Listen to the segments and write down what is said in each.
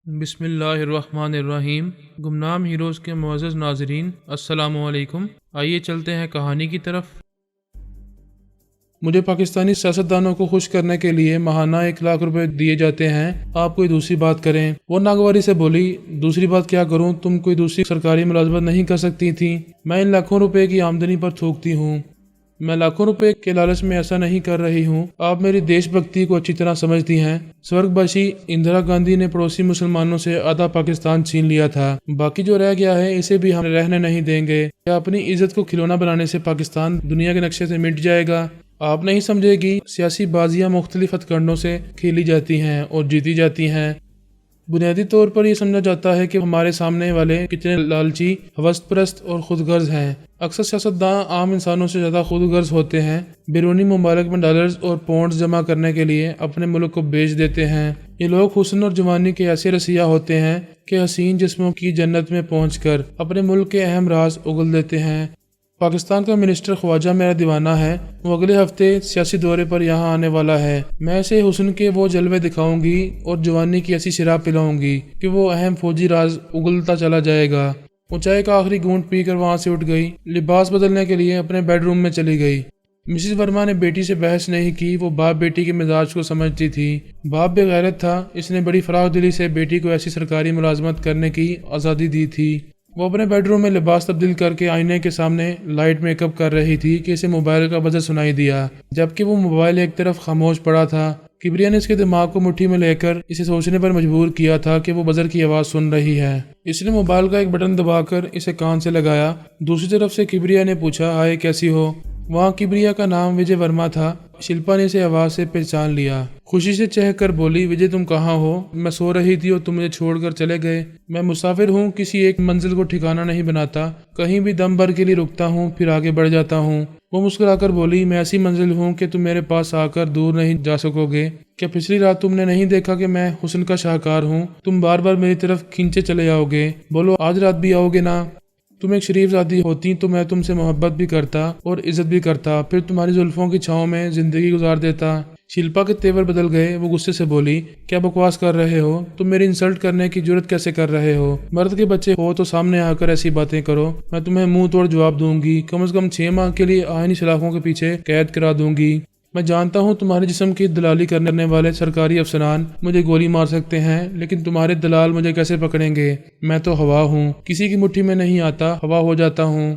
بسم اللہ الرحمن الرحیم۔ گمنام ہیروز کے معزز ناظرین، السلام علیکم۔ آئیے چلتے ہیں کہانی کی طرف۔ مجھے پاکستانی سیاستدانوں کو خوش کرنے کے لیے ماہانہ 1 لاکھ روپے دیے جاتے ہیں، آپ کوئی دوسری بات کریں۔ وہ ناگواری سے بولی، دوسری بات کیا کروں؟ تم کوئی دوسری سرکاری ملازمت نہیں کر سکتی تھی؟ میں ان لاکھوں روپے کی آمدنی پر تھوکتی ہوں۔ میں لاکھوں روپے کے لالچ میں ایسا نہیں کر رہی ہوں۔ آپ میری دیش بھکتی کو اچھی طرح سمجھتی ہیں۔ سورگ باشی اندرا گاندھی نے پڑوسی مسلمانوں سے آدھا پاکستان چھین لیا تھا، باقی جو رہ گیا ہے اسے بھی ہم رہنے نہیں دیں گے۔ کیا اپنی عزت کو کھلونا بنانے سے پاکستان دنیا کے نقشے سے مٹ جائے گا؟ آپ نہیں سمجھے گی، سیاسی بازیاں مختلف ہتھ کنڈوں سے کھیلی جاتی ہیں اور جیتی جاتی ہیں۔ بنیادی طور پر یہ سمجھا جاتا ہے کہ ہمارے سامنے والے کتنے لالچی، ہوس پرست اور خود غرض ہیں۔ اکثر سیاستداں عام انسانوں سے زیادہ خود غرض ہوتے ہیں۔ بیرونی ممالک میں ڈالرز اور پاؤنڈز جمع کرنے کے لیے اپنے ملک کو بیچ دیتے ہیں۔ یہ لوگ حسن اور جوانی کے ایسے رسیا ہوتے ہیں کہ حسین جسموں کی جنت میں پہنچ کر اپنے ملک کے اہم راز اگل دیتے ہیں۔ پاکستان کا منسٹر خواجہ میرا دیوانہ ہے، وہ اگلے ہفتے سیاسی دورے پر یہاں آنے والا ہے۔ میں اسے حسن کے وہ جلوے دکھاؤں گی اور جوانی کی ایسی شراب پلاؤں گی کہ وہ اہم فوجی راز اگلتا چلا جائے گا۔ وہ چائے کا آخری گھونٹ پی کر وہاں سے اٹھ گئی، لباس بدلنے کے لیے اپنے بیڈ روم میں چلی گئی۔ مسز ورما نے بیٹی سے بحث نہیں کی، وہ باپ بیٹی کے مزاج کو سمجھتی تھی۔ باپ بے غیرت تھا، اس نے بڑی فراخ دلی سے بیٹی کو ایسی سرکاری ملازمت کرنے کی آزادی دی تھی۔ وہ اپنے بیڈ روم میں لباس تبدیل کر کے آئینے کے سامنے لائٹ میک اپ کر رہی تھی کہ اسے موبائل کا بزر سنائی دیا، جبکہ وہ موبائل ایک طرف خاموش پڑا تھا۔ کبریا نے اس کے دماغ کو مٹھی میں لے کر اسے سوچنے پر مجبور کیا تھا کہ وہ بزر کی آواز سن رہی ہے۔ اس نے موبائل کا ایک بٹن دبا کر اسے کان سے لگایا۔ دوسری طرف سے کبریا نے پوچھا، ہائے کیسی ہو؟ وہاں کبریا کا نام وجے ورما تھا۔ شلپا نے اسے آواز سے پہچان لیا، خوشی سے چہک کر بولی، وجے تم کہاں ہو؟ میں سو رہی تھی اور تم مجھے چھوڑ کر چلے گئے۔ میں مسافر ہوں، کسی ایک منزل کو ٹھکانہ نہیں بناتا، کہیں بھی دم بھر کے لیے رکتا ہوں پھر آگے بڑھ جاتا ہوں۔ وہ مسکرا کر بولی، میں ایسی منزل ہوں کہ تم میرے پاس آ کر دور نہیں جا سکو گے۔ کیا پچھلی رات تم نے نہیں دیکھا کہ میں حسن کا شاہکار ہوں؟ تم بار بار میری طرف کھینچے چلے آؤ گے، بولو آج رات بھی آؤ گے نا؟ تم ایک شریف ذاتی ہوتی تو میں تم سے محبت بھی کرتا اور عزت بھی کرتا، پھر تمہاری زلفوں کی چھاؤں میں زندگی گزار دیتا۔ شلپا کے تیور بدل گئے، وہ غصے سے بولی، کیا بکواس کر رہے ہو؟ تم میری انسلٹ کرنے کی جرت کیسے کر رہے ہو؟ مرد کے بچے ہو تو سامنے آ کر ایسی باتیں کرو، میں تمہیں منہ توڑ جواب دوں گی، کم از کم 6 ماہ کے لیے آئینی سلاخوں کے پیچھے قید کرا دوں گی۔ میں جانتا ہوں تمہارے جسم کی دلالی کرنے والے سرکاری افسران مجھے گولی مار سکتے ہیں، لیکن تمہارے دلال مجھے کیسے پکڑیں گے؟ میں تو ہوا ہوں، کسی کی مٹھی میں نہیں آتا، ہوا ہو جاتا ہوں۔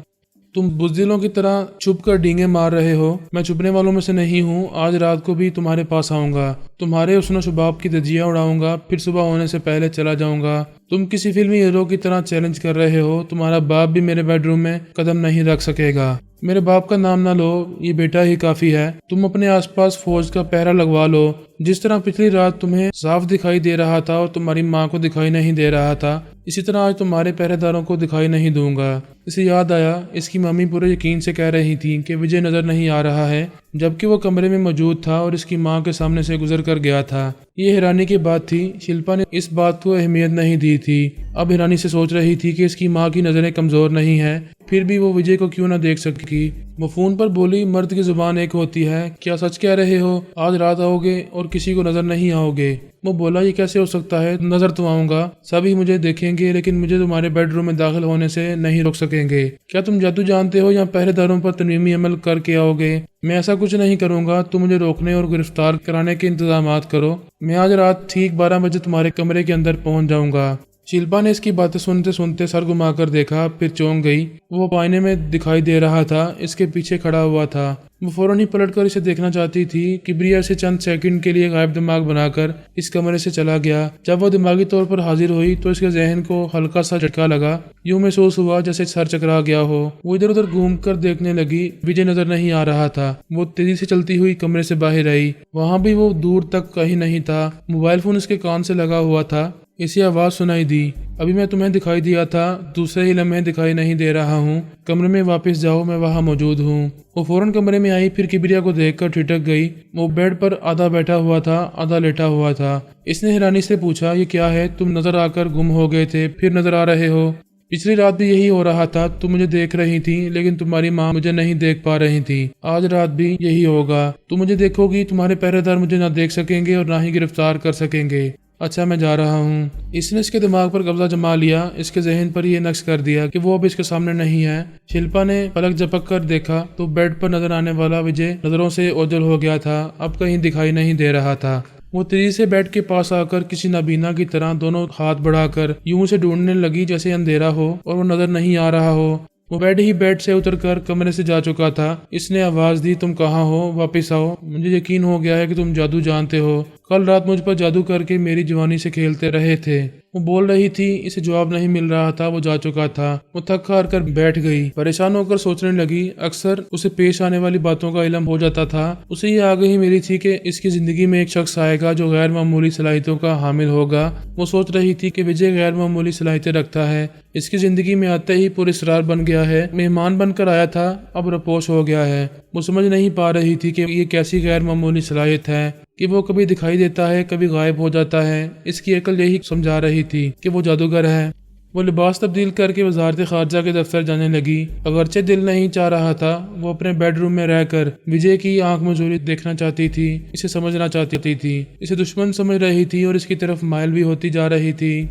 تم بزدلوں کی طرح چھپ کر ڈینگے مار رہے ہو، میں چھپنے والوں میں سے نہیں ہوں۔ آج رات کو بھی تمہارے پاس آؤں گا، تمہارے حسن و شباب کی دھجیاں اڑاؤں گا، پھر صبح ہونے سے پہلے چلا جاؤں گا۔ تم کسی فلمی ہیرو کی طرح چیلنج کر رہے ہو، تمہارا باپ بھی میرے بیڈ روم میں قدم نہیں رکھ سکے گا۔ میرے باپ کا نام نہ لو، یہ بیٹا ہی کافی ہے۔ تم اپنے آس پاس فوج کا پہرا لگوا لو، جس طرح پچھلی رات تمہیں صاف دکھائی دے رہا تھا اور تمہاری ماں کو دکھائی نہیں دے رہا تھا، اسی طرح آج تمہارے پہرے داروں کو دکھائی نہیں دوں گا۔ اسے یاد آیا، اس کی مامی پورے یقین سے کہہ رہی تھی کہ وجے نظر نہیں آ رہا ہے، جبکہ وہ کمرے میں موجود تھا اور اس کی ماں کے سامنے سے گزر کر گیا تھا۔ یہ حیرانی کی بات تھی، شلپا نے اس بات کو اہمیت نہیں دی تھی۔ اب حیرانی سے سوچ رہی تھی کہ اس کی ماں کی نظریں کمزور نہیں ہیں، پھر بھی وہ وجے کو کیوں نہ دیکھ سکی۔ وہ فون پر بولی، مرد کی زبان ایک ہوتی ہے، کیا سچ کہہ رہے ہو؟ آج رات آؤ گے اور کسی کو نظر نہیں آؤ گے؟ وہ بولا، یہ کیسے ہو سکتا ہے؟ نظر تو آؤں گا، سبھی مجھے دیکھیں گے، لیکن مجھے تمہارے بیڈ روم میں داخل ہونے سے نہیں روک سکیں گے۔ کیا تم جادو جانتے ہو یا پہرے داروں پر تنظیمی عمل کر کے آؤ گے؟ میں ایسا کچھ نہیں کروں گا، تم مجھے روکنے اور گرفتار کرانے کے انتظامات کرو۔ میں آج رات ٹھیک 12 بجے تمہارے کمرے کے اندر پہنچ جاؤں گا۔ شلپا نے اس کی باتیں سنتے سنتے سر گھما کر دیکھا، پھر چونک گئی۔ وہ آئینے میں دکھائی دے رہا تھا، اس کے پیچھے کھڑا ہوا تھا۔ وہ فوراً ہی پلٹ کر اسے دیکھنا چاہتی تھی۔ کبریا سے چند سیکنڈ کے لیے غائب دماغ بنا کر اس کمرے سے چلا گیا۔ جب وہ دماغی طور پر حاضر ہوئی تو اس کے ذہن کو ہلکا سا جھٹکا لگا، یوں محسوس ہوا جیسے سر چکرا گیا ہو۔ وہ ادھر ادھر گھوم کر دیکھنے لگی، وجے نظر نہیں آ رہا تھا۔ وہ تیزی سے چلتی ہوئی کمرے سے باہر آئی، وہاں بھی وہ دور تک کہیں نہیں تھا۔ موبائل فون اس کے کان سے لگا ہوا تھا۔ اسے آواز سنائی دی، ابھی میں تمہیں دکھائی دیا تھا، دوسرے ہی لمحے دکھائی نہیں دے رہا ہوں، کمرے میں واپس جاؤ، میں وہاں موجود ہوں۔ وہ فوراً کمرے میں آئی، پھر کبریا کو دیکھ کر ٹھٹک گئی۔ وہ بیڈ پر آدھا بیٹھا ہوا تھا، آدھا لیٹا ہوا تھا۔ اس نے حیرانی سے پوچھا، یہ کیا ہے؟ تم نظر آ کر گم ہو گئے تھے، پھر نظر آ رہے ہو۔ پچھلی رات بھی یہی ہو رہا تھا، تم مجھے دیکھ رہی تھی لیکن تمہاری ماں مجھے نہیں دیکھ پا رہی تھی۔ آج رات بھی یہی ہوگا، تم مجھے دیکھو گی، تمہارے پہرے دار مجھے نہ دیکھ سکیں گے اور نہ ہی گرفتار کر سکیں گے۔ اچھا میں جا رہا ہوں۔ اس نے اس کے دماغ پر قبضہ جما لیا، اس کے ذہن پر یہ نقش کر دیا کہ وہ اب اس کے سامنے نہیں ہے۔ شلپا نے پلک جھپک کر دیکھا تو بیڈ پر نظر آنے والا وجے نظروں سے اوجھل ہو گیا تھا، اب کہیں دکھائی نہیں دے رہا تھا۔ وہ تیزی سے بیڈ کے پاس آ کر کسی نابینا کی طرح دونوں ہاتھ بڑھا کر یوں اسے ڈھونڈنے لگی جیسے اندھیرا ہو اور وہ نظر نہیں آ رہا ہو۔ وہ بیڈ سے اتر کر کمرے سے جا چکا تھا۔ اس نے آواز دی، تم کہاں ہو؟ واپس آؤ، مجھے یقین ہو گیا ہے کہ تم جادو جانتے ہو، کل رات مجھ پر جادو کر کے میری جوانی سے کھیلتے رہے تھے۔ وہ بول رہی تھی، اسے جواب نہیں مل رہا تھا، وہ جا چکا تھا۔ وہ تھک ہار کر بیٹھ گئی، پریشان ہو کر سوچنے لگی۔ اکثر اسے پیش آنے والی باتوں کا علم ہو جاتا تھا، اسے یہ آگاہی ملی تھی کہ اس کی زندگی میں ایک شخص آئے گا جو غیر معمولی صلاحیتوں کا حامل ہوگا۔ وہ سوچ رہی تھی کہ وجے غیر معمولی صلاحیتیں رکھتا ہے، اس کی زندگی میں آتے ہی پر اسرار بن گیا ہے، مہمان بن کر آیا تھا، اب رپوش ہو گیا ہے۔ وہ سمجھ نہیں پا رہی تھی کہ یہ کیسی غیر معمولی صلاحیت ہے کہ وہ کبھی دکھائی دیتا ہے، کبھی غائب ہو جاتا ہے۔ اس کی عقل یہی سمجھا رہی تھی کہ وہ جادوگر ہے۔ وہ لباس تبدیل کر کے وزارت خارجہ کے دفتر جانے لگی۔ اگرچہ دل نہیں چاہ رہا تھا، وہ اپنے بیڈ روم میں رہ کر وجے کی آنکھ مجوری دیکھنا چاہتی تھی، اسے سمجھنا چاہتی تھی، اسے دشمن سمجھ رہی تھی اور اس کی طرف مائل بھی ہوتی جا رہی تھی۔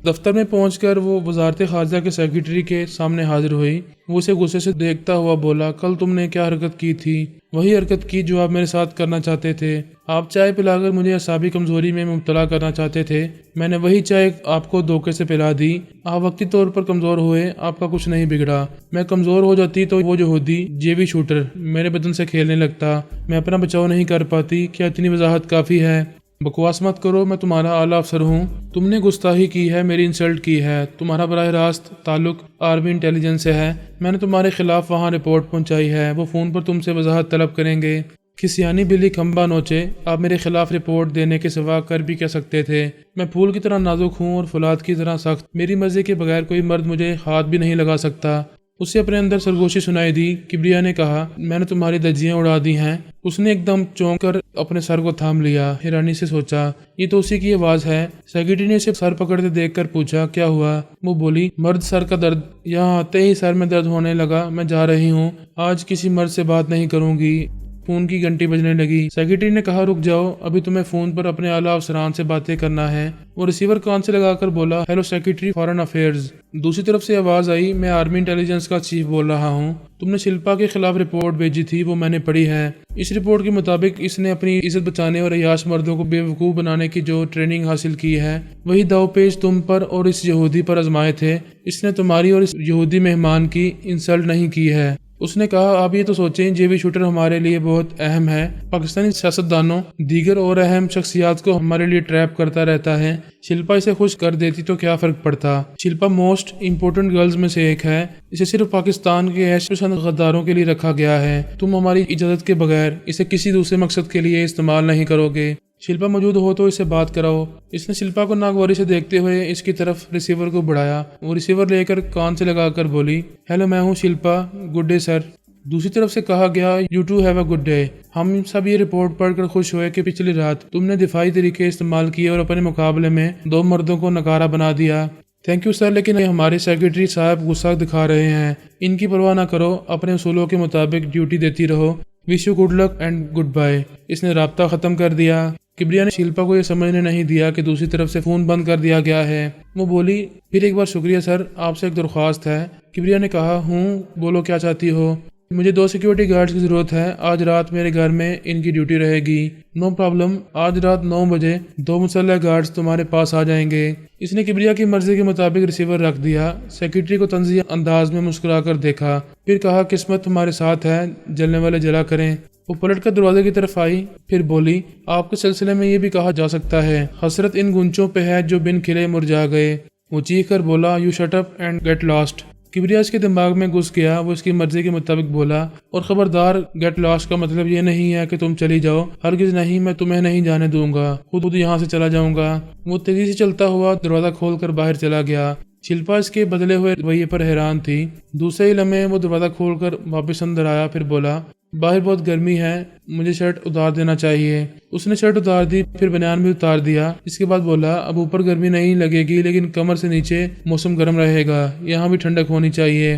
دفتر میں پہنچ کر وہ وزارت خارجہ کے سیکرٹری کے سامنے حاضر ہوئی۔ وہ اسے غصے سے دیکھتا ہوا بولا، کل تم نے کیا حرکت کی تھی؟ وہی حرکت کی جو آپ میرے ساتھ کرنا چاہتے تھے۔ آپ چائے پلا کر مجھے اعصابی کمزوری میں مبتلا کرنا چاہتے تھے، میں نے وہی چائے آپ کو دھوکے سے پلا دی۔ آپ وقتی طور پر کمزور ہوئے، آپ کا کچھ نہیں بگڑا۔ میں کمزور ہو جاتی تو وہ یہودی جیوی شوٹر میرے بدن سے کھیلنے لگتا، میں اپنا بچاؤ نہیں کر پاتی۔ کیا اتنی وضاحت کافی ہے؟ بکواس مت کرو، میں تمہارا اعلیٰ افسر ہوں، تم نے گستاخی کی ہے، میری انسلٹ کی ہے، تمہارا براہ راست تعلق آرمی انٹیلیجنس سے ہے، میں نے تمہارے خلاف وہاں رپورٹ پہنچائی ہے، وہ فون پر تم سے وضاحت طلب کریں گے۔ کسیانی بلی کھمبا نوچے، آپ میرے خلاف رپورٹ دینے کے سوا کر بھی کیا سکتے تھے؟ میں پھول کی طرح نازک ہوں اور فولاد کی طرح سخت، میری مرضی کے بغیر کوئی مرد مجھے ہاتھ بھی نہیں لگا سکتا۔ اسے اپنے اندر سرگوشی سنائی دی۔ کبریا نے کہا، میں نے تمہاری دھجیاں اڑا دی ہیں۔ اس نے ایک دم چونک کر اپنے سر کو تھام لیا، حیرانی سے سوچا یہ تو اسی کی آواز ہے۔ سیکرٹری نے اسے سر پکڑتے دیکھ کر پوچھا، کیا ہوا؟ وہ بولی، مرد سر کا درد، یہاں آتے ہی سر میں درد ہونے لگا، میں جا رہی ہوں، آج کسی مرد سے بات نہیں کروں گی۔ فون کی گھنٹی بجنے لگی۔ سیکرٹری نے کہا، رک جاؤ، ابھی تمہیں فون پر اپنے اعلیٰ افسران سے باتیں کرنا ہے۔ وہ ریسیور کان سے لگا کر بولا، ہیلو سیکرٹری فارن افیئرز۔ دوسری طرف سے آواز آئی، میں آرمی انٹیلیجنس کا چیف بول رہا ہوں، تم نے شلپا کے خلاف رپورٹ بھیجی تھی، وہ میں نے پڑھی ہے۔ اس رپورٹ کے مطابق اس نے اپنی عزت بچانے اور عیاش مردوں کو بے وقوف بنانے کی جو ٹریننگ حاصل کی ہے، وہی داؤ پیچ تم پر اور اس یہودی پر آزمائے تھے۔ اس نے تمہاری اور اس یہودی مہمان کی انسلٹ نہیں کی ہے۔ اس نے کہا، آپ یہ تو سوچیں، جیوی شوٹر ہمارے لیے بہت اہم ہے، پاکستانی سیاستدانوں دیگر اور اہم شخصیات کو ہمارے لیے ٹریپ کرتا رہتا ہے۔ شلپا اسے خوش کر دیتی تو کیا فرق پڑتا؟ شلپا موسٹ امپورٹنٹ گرلز میں سے ایک ہے، اسے صرف پاکستان کے عیش پسند غداروں کے لیے رکھا گیا ہے، تم ہماری اجازت کے بغیر اسے کسی دوسرے مقصد کے لیے استعمال نہیں کرو گے۔ شلپا موجود ہو تو اسے بات کراؤ۔ اس نے شلپا کو ناگواری سے دیکھتے ہوئے اس کی طرف ریسیور کو بڑھایا۔ وہ ریسیور لے کر کان سے لگا کر بولی، ہیلو میں ہوں شلپا، گڈ ڈے سر۔ دوسری طرف سے کہا گیا، you to have a good day. ہم سب یہ رپورٹ پڑھ کر خوش ہوئے کہ پچھلی رات تم نے دفاعی طریقے استعمال کیے اور اپنے مقابلے میں 2 مردوں کو نکارہ بنا دیا۔ تھینک یو سر، لیکن ہمارے سیکرٹری صاحب غصہ دکھا رہے ہیں، ان کی پرواہ نہ کرو، اپنے اصولوں کے مطابق ڈیوٹی دیتی رہو، wish you good luck and goodbye. اس نے رابطہ ختم کر دیا۔ کبریا نے شلپا کو یہ سمجھنے نہیں دیا کہ دوسری طرف سے فون بند کر دیا گیا ہے۔ وہ بولی، پھر ایک بار شکریہ سر، آپ سے ایک درخواست ہے۔ کبریا نے کہا، بولو کیا چاہتی ہو؟ مجھے 2 سیکیورٹی گارڈز کی ضرورت ہے، آج رات میرے گھر میں ان کی ڈیوٹی رہے گی۔ نو پرابلم، آج رات 9 بجے 2 مسلح گارڈز تمہارے پاس آ جائیں گے۔ اس نے کبریا کی مرضی کے مطابق ریسیور رکھ دیا۔ سیکرٹری کو طنزی انداز میں مسکرا کر دیکھا، پھر کہا، قسمت تمہارے ساتھ ہے، جلنے والے جلا کریں۔ وہ پلٹ کر دروازے کی طرف آئی، پھر بولی، آپ کے سلسلے میں یہ بھی کہا جا سکتا ہے، حسرت ان گنچوں پہ ہے جو بن کھلے مرجھا گئے۔ وہ چیخ کر بولا، you shut up and get lost. Kibriya اس کے دماغ میں گھس گیا۔ وہ اس کی مرضی کے مطابق بولا، اور خبردار، گیٹ لاسٹ کا مطلب یہ نہیں ہے کہ تم چلی جاؤ، ہرگز نہیں، میں تمہیں نہیں جانے دوں گا، خود یہاں سے چلا جاؤں گا۔ وہ تیزی سے چلتا ہوا دروازہ کھول کر باہر چلا گیا۔ شلپا اس کے بدلے ہوئے رویے پر حیران تھی۔ دوسرے ہی لمحے وہ دروازہ کھول کر واپس اندر آیا، پھر بولا، باہر بہت گرمی ہے، مجھے شرٹ اتار دینا چاہیے۔ اس نے شرٹ اتار دی، پھر بنیان بھی اتار دیا۔ اس کے بعد بولا، اب اوپر گرمی نہیں لگے گی، لیکن کمر سے نیچے موسم گرم رہے گا، یہاں بھی ٹھنڈک ہونی چاہیے۔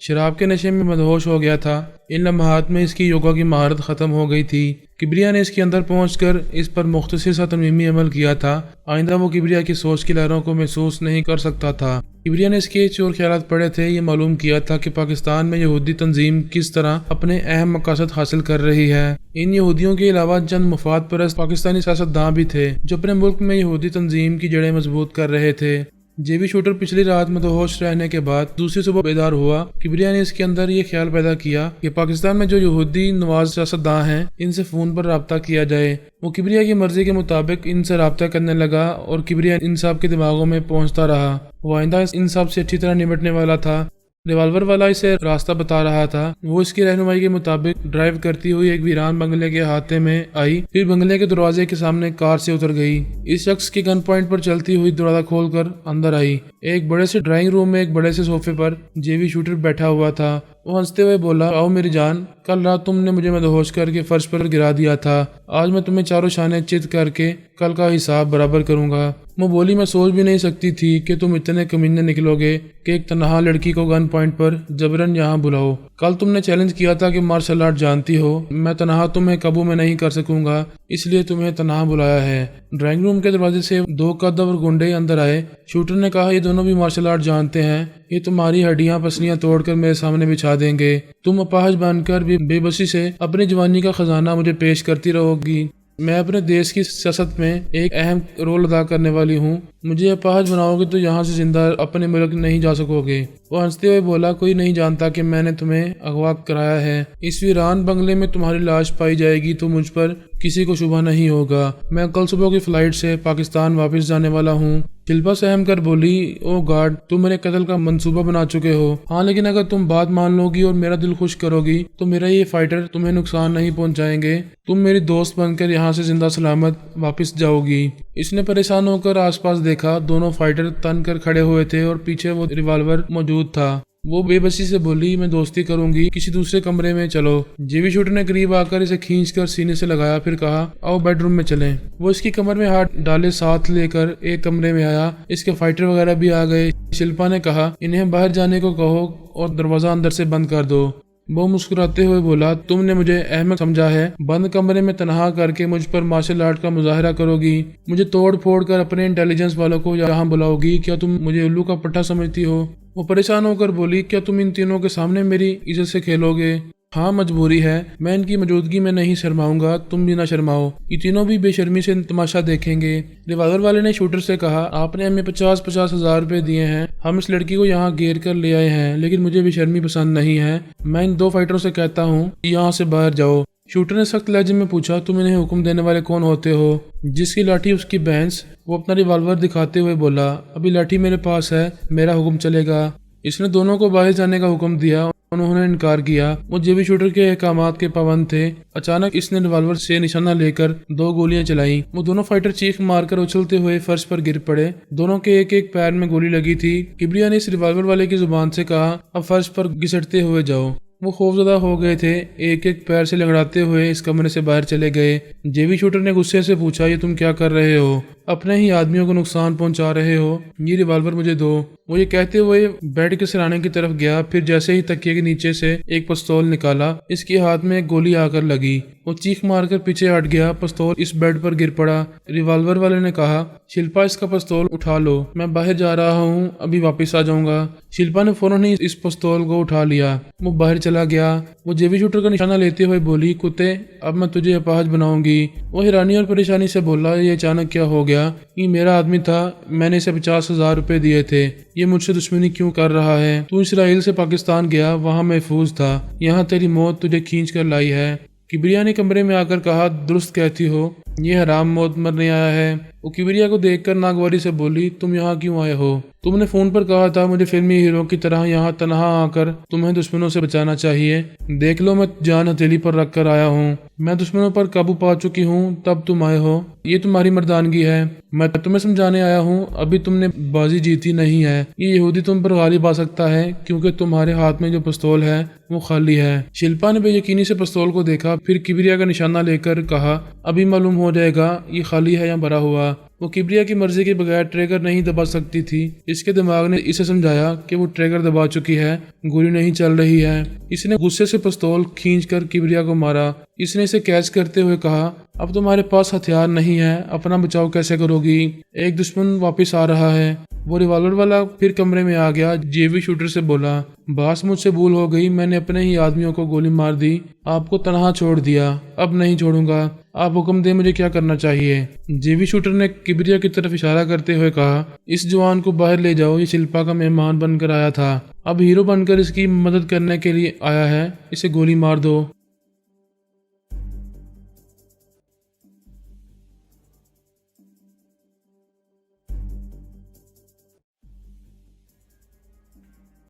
شراب کے نشے میں مدہوش ہو گیا تھا۔ ان لمحات میں اس کی یوگا کی مہارت ختم ہو گئی تھی۔ کبریا نے اس کے اندر پہنچ کر اس پر مختصر سا ترمیمی عمل کیا تھا۔ آئندہ وہ کبریا کی سوچ کی لہروں کو محسوس نہیں کر سکتا تھا۔ کبریا نے اسکیچ اور خیالات پڑھے تھے، یہ معلوم کیا تھا کہ پاکستان میں یہودی تنظیم کس طرح اپنے اہم مقاصد حاصل کر رہی ہے۔ ان یہودیوں کے علاوہ چند مفاد پرست پاکستانی سیاستداں بھی تھے جو اپنے ملک میں یہودی تنظیم کی جڑیں مضبوط کر رہے تھے۔ جے وی شوٹر پچھلی رات مدہوش رہنے کے بعد دوسری صبح بیدار ہوا۔ کبریا نے اس کے اندر یہ خیال پیدا کیا کہ پاکستان میں جو یہودی نواز سیاستداں ہیں ان سے فون پر رابطہ کیا جائے۔ وہ کبریا کی مرضی کے مطابق ان سے رابطہ کرنے لگا اور کبریا ان سب کے دماغوں میں پہنچتا رہا۔ وہ آئندہ ان سب سے اچھی طرح نمٹنے والا تھا۔ ریوالور والا اسے راستہ بتا رہا تھا۔ وہ اس کی رہنمائی کے مطابق ڈرائیو کرتی ہوئی ایک ویران بنگلے کے احاطے میں آئی، پھر بنگلے کے دروازے کے سامنے کار سے اتر گئی۔ اس شخص کی گن پوائنٹ پر چلتی ہوئی دروازہ کھول کر اندر آئی۔ ایک بڑے سے ڈرائنگ روم میں ایک بڑے سے صوفے پر جے وی شوٹر بیٹھا ہوا تھا۔ وہ ہنستے ہوئے بولا، آؤ میری جان، کل رات تم نے مجھے مدہوش کر کے فرش پر گرا دیا تھا۔ آج میں تمہیں چاروں شانے چت کر کے کل کا حساب برابر کروں گا۔ وہ بولی، میں سوچ بھی نہیں سکتی تھی کہ تم اتنے کمینے نکلو گے کہ ایک تنہا لڑکی کو گن پوائنٹ پر جبرن یہاں بلاؤ۔ کل تم نے چیلنج کیا تھا کہ مارشل آرٹ جانتی ہو، میں تنہا تمہیں قابو میں نہیں کر سکوں گا، اس لیے تمہیں تنہا بلایا ہے۔ ڈرائنگ روم کے دروازے سے دو قدور گنڈے اندر آئے۔ شوٹر نے کہا، یہ دونوں بھی مارشل آرٹ جانتے ہیں، یہ تمہاری ہڈیاں پسلیاں توڑ کر میرے سامنے بچھا دیں گے۔ تم اپاہج بن کر بھی بے بسی سے اپنی جوانی کا خزانہ مجھے پیش کرتی رہو گی۔ میں اپنے دیش کی سیاست میں ایک اہم رول ادا کرنے والی ہوں، مجھے اپاہج بناؤ گے تو یہاں سے زندہ اپنے ملک نہیں جا سکو گے۔ وہ ہنستے ہوئے بولا، کوئی نہیں جانتا کہ میں نے تمہیں اغوا کرایا ہے۔ اس ویران بنگلے میں تمہاری لاش پائی جائے گی تو مجھ پر کسی کو شبہ نہیں ہوگا۔ میں کل صبح کی فلائٹ سے پاکستان واپس جانے والا ہوں۔ شلپا سہم کر بولی، او گاڈ، تم میرے قتل کا منصوبہ بنا چکے ہو۔ ہاں، لیکن اگر تم بات مان لو گی اور میرا دل خوش کرو گی تو میرا یہ فائٹر تمہیں نقصان نہیں پہنچائیں گے۔ تم میری دوست بن کر یہاں سے زندہ سلامت واپس جاؤ گی۔ اس نے پریشان ہو کر آس پاس دیکھا، دونوں فائٹر تن کر کھڑے ہوئے تھے اور پیچھے وہ ریوالور موجود تھا۔ وہ بے بسی سے بولی، میں دوستی کروں گی، کسی دوسرے کمرے میں چلو۔ جے وی شوٹر نے قریب آ کر اسے کھینچ کر سینے سے لگایا، پھر کہا، آؤ بیڈ روم میں چلیں۔ وہ اس کی کمر میں ہاتھ ڈالے ساتھ لے کر ایک کمرے میں آیا۔ اس کے فائٹر وغیرہ بھی آ گئے۔ شلپا نے کہا، انہیں باہر جانے کو کہو اور دروازہ اندر سے بند کر دو۔ وہ مسکراتے ہوئے بولا، تم نے مجھے احمق سمجھا ہے؟ بند کمرے میں تنہا کر کے مجھ پر مارشل آرٹ کا مظاہرہ کرو گی؟ مجھے توڑ پھوڑ کر اپنے انٹیلیجنس والوں کو یہاں بلاؤ گی؟ کیا تم مجھے الو کا پٹھا سمجھتی ہو؟ وہ پریشان ہو کر بولی، کیا تم ان تینوں کے سامنے میری عزت سے کھیلو گے؟ ہاں، مجبوری ہے، میں ان کی موجودگی میں نہیں شرماؤں گا، تم بھی نہ شرماؤ، یہ تینوں بھی بے شرمی سے تماشا دیکھیں گے۔ ریوالور والے نے شوٹر سے کہا، آپ نے ہمیں 50 ہزار روپے دیے ہیں، ہم اس لڑکی کو یہاں گھیر کر لے آئے ہیں، لیکن مجھے بے شرمی پسند نہیں ہے۔ میں ان دو فائٹروں سے کہتا ہوں یہاں سے باہر جاؤ۔ شوٹر نے سخت لہجے میں پوچھا، تم انہیں حکم دینے والے کون ہوتے ہو؟ جس کی لاٹھی اس کی بھینس۔ وہ اپنا ریوالور دکھاتے ہوئے بولا، ابھی لاٹھی میرے پاس ہے، میرا حکم چلے گا۔ اس نے دونوں کو باہر جانے کا حکم دیا، انہوں نے انکار کیا۔ وہ جے وی شوٹر کے احکامات کے پابند تھے۔ اچانک اس نے ریوالور سے نشانہ لے کر دو گولیاں چلائیں۔ وہ دونوں فائٹر چیخ مار کر اچھلتے ہوئے فرش پر گر پڑے۔ دونوں کے ایک ایک پیر میں گولی لگی تھی۔ کبریا نے اس ریوالور والے کی زبان سے کہا، اب فرش پر گھسٹتے ہوئے جاؤ۔ وہ خوفزدہ ہو گئے تھے، ایک ایک پیر سے لنگڑاتے ہوئے اس کمرے سے باہر چلے گئے۔ جے وی شوٹر نے غصے سے پوچھا، یہ تم کیا کر رہے ہو؟ اپنے ہی آدمیوں کو نقصان پہنچا رہے ہو، یہ ریوالور مجھے دو۔ وہ یہ کہتے ہوئے بیڈ کے سرانے کی طرف گیا، پھر جیسے ہی تکیے کے نیچے سے ایک پستول نکالا، اس کے ہاتھ میں ایک گولی آ کر لگی۔ وہ چیخ مار کر پیچھے ہٹ گیا، پستول اس بیڈ پر گر پڑا۔ ریوالور والے نے کہا، شلپا اس کا پستول اٹھا لو، میں باہر جا رہا ہوں، ابھی واپس آ جاؤں گا۔ شلپا نے فوراً ہی اس پستول کو اٹھا لیا، وہ باہر چلا گیا۔ وہ جے وی شوٹر کا نشانہ لیتے ہوئے بولی، کتے، اب میں تجھے اپاہج بناؤں گی۔ وہ حیرانی اور پریشانی سے بولا، یہ اچانک کیا ہو گیا؟ یہ میرا آدمی تھا، میں نے اسے 50 ہزار روپے دیے تھے، یہ مجھ سے دشمنی کیوں کر رہا ہے؟ تو اسرائیل سے پاکستان گیا، وہاں محفوظ تھا، یہاں تیری موت تجھے کھینچ کر لائی ہے۔ کبریا نے کمرے میں آ کر کہا، درست کہتی ہو، یہ حرام موت مرنے آیا ہے۔ وہ کبریا کو دیکھ کر ناگواری سے بولی، تم یہاں کیوں آئے ہو؟ تم نے فون پر کہا تھا مجھے فلمی ہیرو کی طرح یہاں تنہا آ کر تمہیں دشمنوں سے بچانا چاہیے۔ دیکھ لو، میں جان ہتھیلی پر رکھ کر آیا ہوں، میں دشمنوں پر قابو پا چکی ہوں، تب تم آئے ہو، یہ تمہاری مردانگی ہے۔ میں تمہیں سمجھانے آیا ہوں، ابھی تم نے بازی جیتی نہیں ہے، یہ یہودی تم پر غالب آ سکتا ہے کیونکہ تمہارے ہاتھ میں جو پستول ہے وہ خالی ہے۔ شلپا نے بے یقینی سے پستول کو دیکھا، پھر کبریا کا نشانہ لے کر کہا، ابھی معلوم ہو جائے گا یہ خالی ہے یا بھرا ہوا۔ وہ کبریا کی مرضی کے بغیر ٹریگر نہیں دبا سکتی تھی۔ اس کے دماغ نے اسے سمجھایا کہ وہ ٹریگر دبا چکی ہے، گولی نہیں چل رہی ہے۔ اس نے غصے سے پستول کھینچ کر کبریا کو مارا۔ اس نے اسے کیچ کرتے ہوئے کہا، اب تمہارے پاس ہتھیار نہیں ہے، اپنا بچاؤ کیسے کرو گی؟ ایک دشمن واپس آ رہا ہے۔ وہ ریوالور والا پھر کمرے میں آ گیا۔ جیوی شوٹر سے بولا، باس مجھ سے بھول ہو گئی، میں نے اپنے ہی آدمیوں کو گولی مار دی، آپ کو تنہا چھوڑ دیا، اب نہیں چھوڑوں گا، آپ حکم دیں مجھے کیا کرنا چاہیے۔ جیوی شوٹر نے کبریا کی طرف اشارہ کرتے ہوئے کہا، اس جوان کو باہر لے جاؤ، یہ شلپا کا مہمان بن کر آیا تھا، اب ہیرو بن کر اس کی مدد کرنے کے لیے آیا ہے، اسے گولی مار دو۔